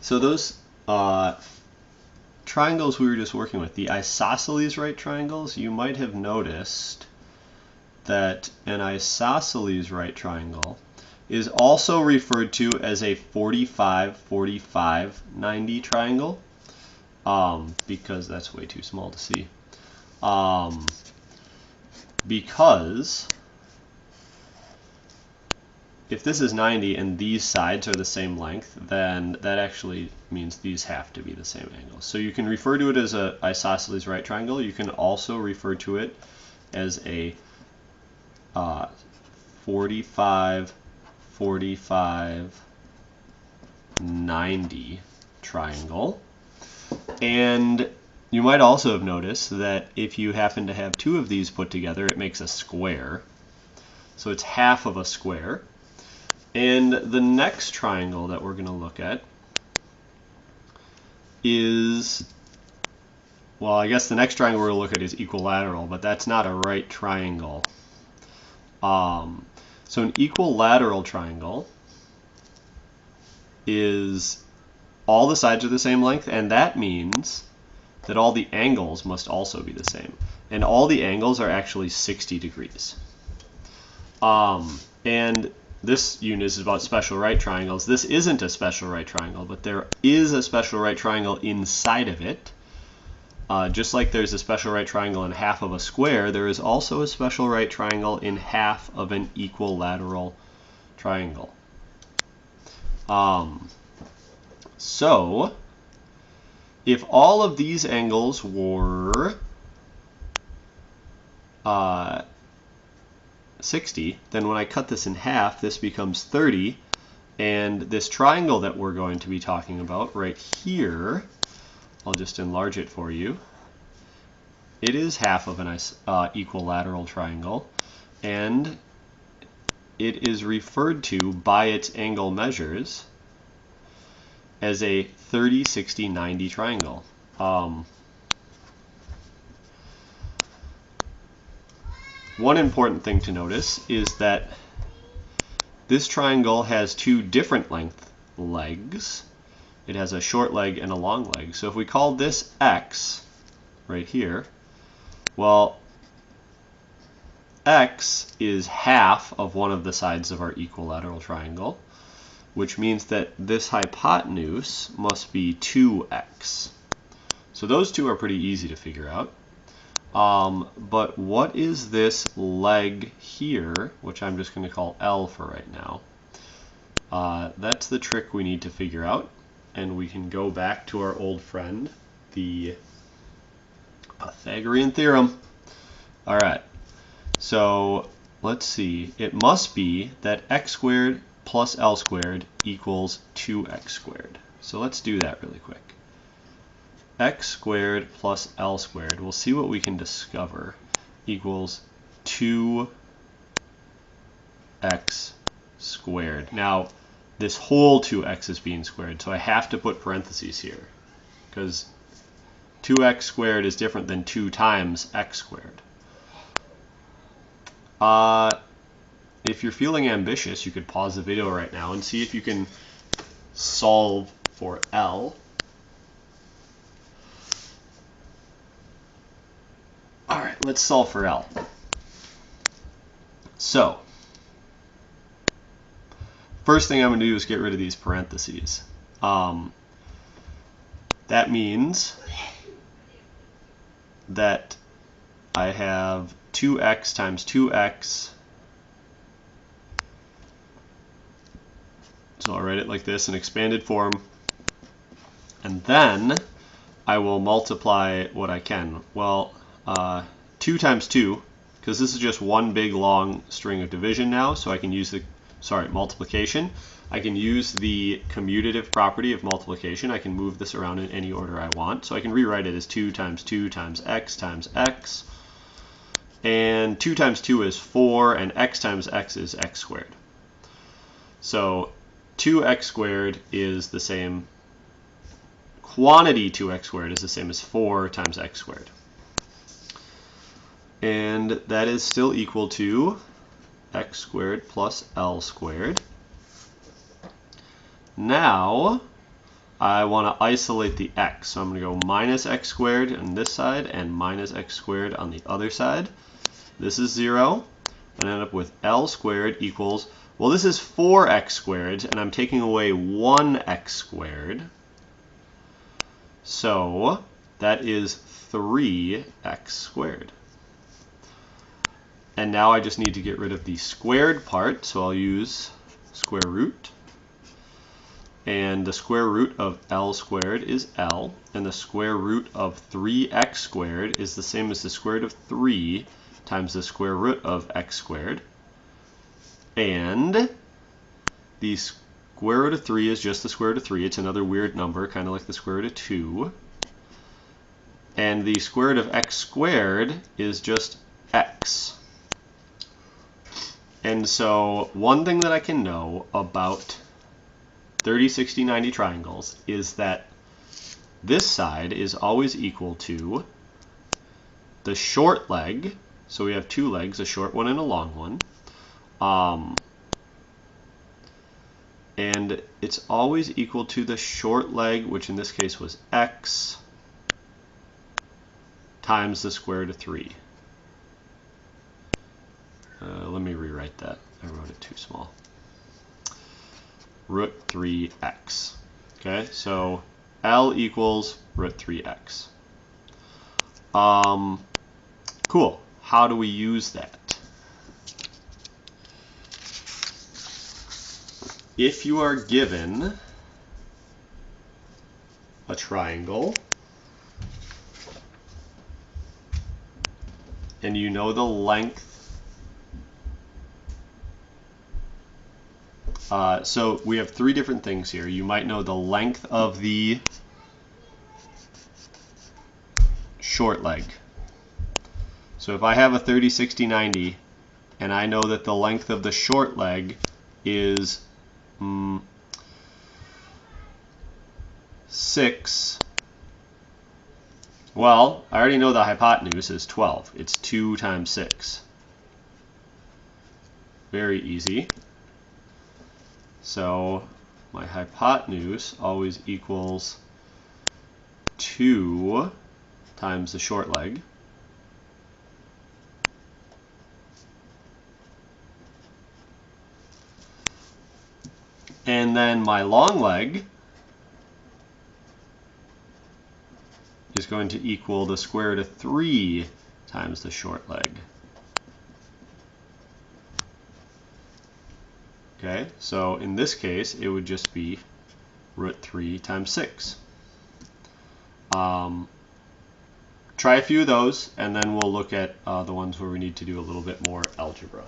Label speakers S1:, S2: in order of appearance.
S1: So those triangles we were just working with, the isosceles right triangles, you might have noticed that an isosceles right triangle is also referred to as a 45-45-90 triangle, because that's way too small to see. Because if this is 90 and these sides are the same length, then that actually means these have to be the same angle. So you can refer to it as an isosceles right triangle. You can also refer to it as a 45-45-90 triangle. And you might also have noticed that if you happen to have two of these put together, it makes a square. So it's half of a square. And the next triangle that we're going to look at is, well, I guess the next triangle we're going to look at is equilateral, but that's not a right triangle. So an equilateral triangle is all the sides are the same length, and that means that all the angles must also be the same. And all the angles are actually 60 degrees. And this unit is about special right triangles. This isn't a special right triangle, but there is a special right triangle inside of it. Just like there's a special right triangle in half of a square, there is also a special right triangle in half of an equilateral triangle. So if all of these angles were 60, then when I cut this in half, this becomes 30, and this triangle that we're going to be talking about right here, I'll just enlarge it for you. It is half of an equilateral triangle, and it is referred to by its angle measures as a 30-60-90 triangle. One important thing to notice is that this triangle has two different length legs. It has a short leg and a long leg. So if we call this x right here, well, x is half of one of the sides of our equilateral triangle, which means that this hypotenuse must be 2x. So those two are pretty easy to figure out. But what is this leg here, which I'm just going to call L for right now? That's the trick we need to figure out. And we can go back to our old friend, the Pythagorean theorem. All right, so let's see. It must be that x squared plus L squared equals 2x squared. So let's do that really quick. X squared plus L squared, we'll see what we can discover, equals 2x squared. Now, this whole 2x is being squared, so I have to put parentheses here, because 2x squared is different than 2 times x squared. If you're feeling ambitious, you could pause the video right now and see if you can solve for L. All right, let's solve for L. So, first thing I'm going to do is get rid of these parentheses. That means that I have 2x times 2x. So I'll write it like this in expanded form. And then I will multiply what I can. Well, 2 times 2, because this is just one big long string of division now, so I can use the, multiplication. I can use the commutative property of multiplication. I can move this around in any order I want. So I can rewrite it as 2 times x times x. And 2 times 2 is 4, and x times x is x squared. So 2x squared is the same, quantity 2x squared is the same as 4 times x squared. And that is still equal to x squared plus L squared. Now, I want to isolate the x. So I'm going to go minus x squared on this side and minus x squared on the other side. This is 0. And I end up with L squared equals, well, this is 4x squared, and I'm taking away 1x squared. So that is 3x squared. And now I just need to get rid of the squared part, so I'll use square root. And the square root of L squared is L, and the square root of 3x squared is the same as the square root of 3 times the square root of x squared. And the square root of 3 is just the square root of 3. It's another weird number, kind of like the square root of 2. And the square root of x squared is just x. And so one thing that I can know about 30, 60, 90 triangles is that this side is always equal to the short leg. So we have two legs, a short one and a long one. And it's always equal to the short leg, which in this case was x, times the square root of 3. Let me rewrite that. I wrote it too small. Root 3x. Okay, so L equals root 3x. Cool. How do we use that? If you are given a triangle and you know the length, so we have three different things here. You might know the length of the short leg. So if I have a 30, 60, 90, and I know that the length of the short leg is 6, well, I already know the hypotenuse is 12. It's 2 times 6. Very easy. So my hypotenuse always equals 2 times the short leg. And then my long leg is going to equal the square root of 3 times the short leg. Okay, so in this case, it would just be root 3 times 6. Try a few of those, and then we'll look at the ones where we need to do a little bit more algebra.